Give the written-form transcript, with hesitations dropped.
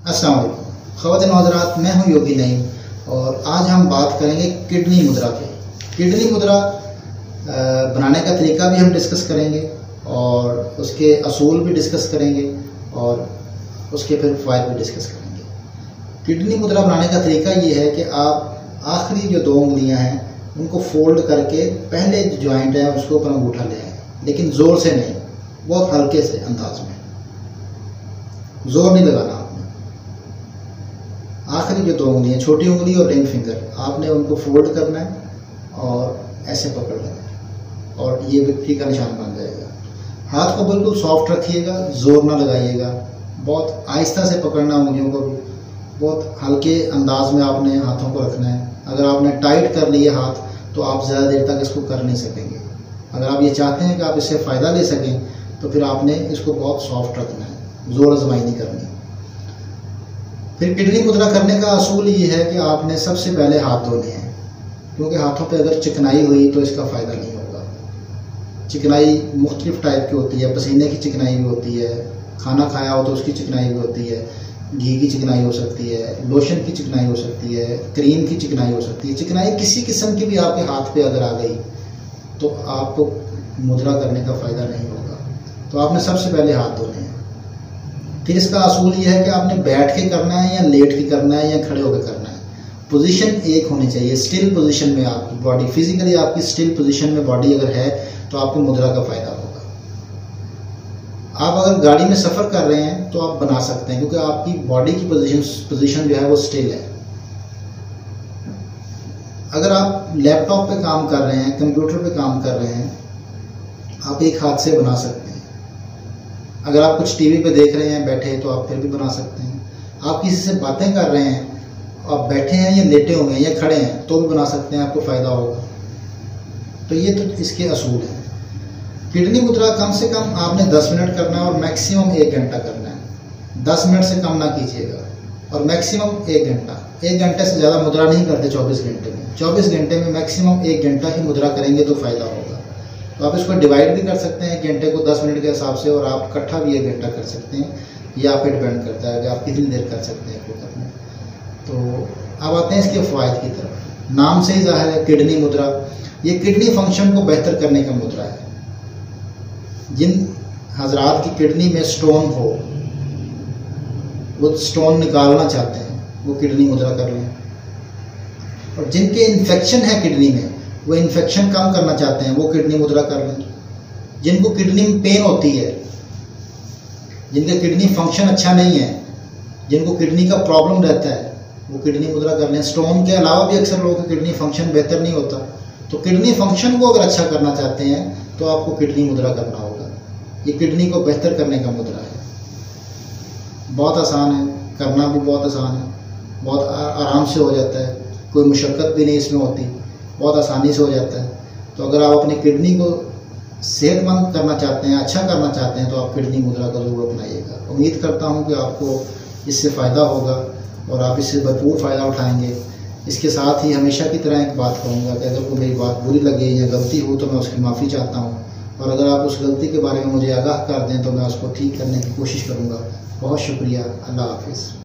अस्सलाम वालेकुम ख़वातीन व हज़रात, मैं हूं योगी नईम और आज हम बात करेंगे किडनी मुद्रा पे। किडनी मुद्रा बनाने का तरीका भी हम डिस्कस करेंगे और उसके असूल भी डिस्कस करेंगे और उसके फिर फ़ायदे भी डिस्कस करेंगे। किडनी मुद्रा बनाने का तरीका ये है कि आप आखिरी जो 2 उंगलियां हैं उनको फोल्ड करके पहले जो जॉइंट है उसके ऊपर अंगूठा ले आए, लेकिन ज़ोर से नहीं, बहुत हल्के से अंदाज में, जोर नहीं लगाना आपने। आखिरी जो 2 उंगलियां, छोटी उंगली और रिंग फिंगर, आपने उनको फोल्ड करना है और ऐसे पकड़ लेना है और ये विक्ट्री का निशान बन जाएगा। हाथ को बिल्कुल सॉफ्ट रखिएगा, जोर ना लगाइएगा, बहुत आहिस्ता से पकड़ना उंगलियों को, बहुत हल्के अंदाज में आपने हाथों को रखना है। अगर आपने टाइट कर लिए हाथ तो आप ज़्यादा देर तक इसको कर नहीं सकेंगे। अगर आप ये चाहते हैं कि आप इससे फ़ायदा ले सकें तो फिर आपने इसको बहुत सॉफ्ट रखना है, जोर आजमाई नहीं करनी। फिर किडनी मुद्रा करने का असूल ये है कि आपने सबसे पहले हाथ धोने हैं, क्योंकि हाथों पे अगर चिकनाई हुई तो इसका फ़ायदा नहीं होगा। चिकनाई मुख्तलिफ टाइप की होती है, पसीने की चिकनाई भी होती है, खाना खाया हो तो उसकी चिकनाई भी होती है, घी की चिकनाई हो सकती है, लोशन की चिकनाई हो सकती है, क्रीम की चिकनाई हो सकती है। चिकनाई किसी किस्म की भी आपके हाथ पे अगर आ गई तो आपको मुद्रा करने का फ़ायदा नहीं होगा। तो आपने सबसे पहले हाथ धोने हैं। फिर इसका असूल ये है कि आपने बैठ के करना है या लेट के करना है या खड़े होकर करना है। पोजीशन एक होनी चाहिए, स्टिल पोजीशन में आपकी बॉडी, फिजिकली आपकी स्टिल पोजीशन में बॉडी अगर है तो आपको मुद्रा का फ़ायदा होगा। आप अगर गाड़ी में सफ़र कर रहे हैं तो आप बना सकते हैं, क्योंकि आपकी बॉडी की पोजीशन जो है वो स्टिल है। अगर आप लैपटॉप पे काम कर रहे हैं, कंप्यूटर पे काम कर रहे हैं, आप एक हाथ से बना सकते हैं। अगर आप कुछ टीवी पे देख रहे हैं बैठे तो आप फिर भी बना सकते हैं। आप किसी से बातें कर रहे हैं, आप बैठे हैं या लेटे हुए हैं या खड़े हैं तो भी बना सकते हैं, आपको फ़ायदा होगा। तो ये तो इसके असूल हैं। किडनी मुद्रा कम से कम आपने 10 मिनट करना है और मैक्सिमम 1 घंटा करना है। 10 मिनट से कम ना कीजिएगा और मैक्सिमम 1 घंटा। 1 घंटे से ज़्यादा मुद्रा नहीं करते 24 घंटे में। 24 घंटे में मैक्सिमम 1 घंटा ही मुद्रा करेंगे तो फ़ायदा होगा। तो आप इसको डिवाइड भी कर सकते हैं, घंटे को 10 मिनट के हिसाब से, और आप इकट्ठा भी 1 घंटा कर सकते हैं। ये आप पे डिपेंड करता है कि आप कितनी देर कर सकते हैं इसको करने। तो अब आते हैं इसके फ़वाइद की तरफ। नाम से ही ज़ाहिर है किडनी मुद्रा, ये किडनी फंक्शन को बेहतर करने का मुद्रा है। जिन हजरात की किडनी में स्टोन हो, वो स्टोन निकालना चाहते हैं, वो किडनी मुद्रा कर लें। और जिनके इन्फेक्शन है किडनी में, वो इन्फेक्शन कम करना चाहते हैं, वो किडनी मुद्रा कर लें। जिनको किडनी में पेन होती है, जिनका किडनी फंक्शन अच्छा नहीं है, जिनको किडनी का प्रॉब्लम रहता है, वो किडनी मुद्रा कर लें। स्टोन के अलावा भी अक्सर लोगों का किडनी फंक्शन बेहतर नहीं होता, तो किडनी फंक्शन को अगर अच्छा करना चाहते हैं तो आपको किडनी मुद्रा करना होगा। ये किडनी को बेहतर करने का मुद्रा है। बहुत आसान है, करना भी बहुत आसान है, बहुत आराम से हो जाता है, कोई मुशक्क़त भी नहीं इसमें होती, बहुत आसानी से हो जाता है। तो अगर आप अपनी किडनी को सेहतमंद करना चाहते हैं, अच्छा करना चाहते हैं, तो आप किडनी मुद्रा का ज़रूर अपनाइएगा। उम्मीद करता हूँ कि आपको इससे फ़ायदा होगा और आप इससे भरपूर फ़ायदा उठाएंगे। इसके साथ ही हमेशा की तरह एक बात कहूँगा कि अगर कोई मेरी बात बुरी लगे या गलती हो तो मैं उसकी माफ़ी चाहता हूँ, और अगर आप उस गलती के बारे में मुझे आगाह कर दें तो मैं उसको ठीक करने की कोशिश करूँगा। बहुत शुक्रिया। अल्लाह हाफिज़।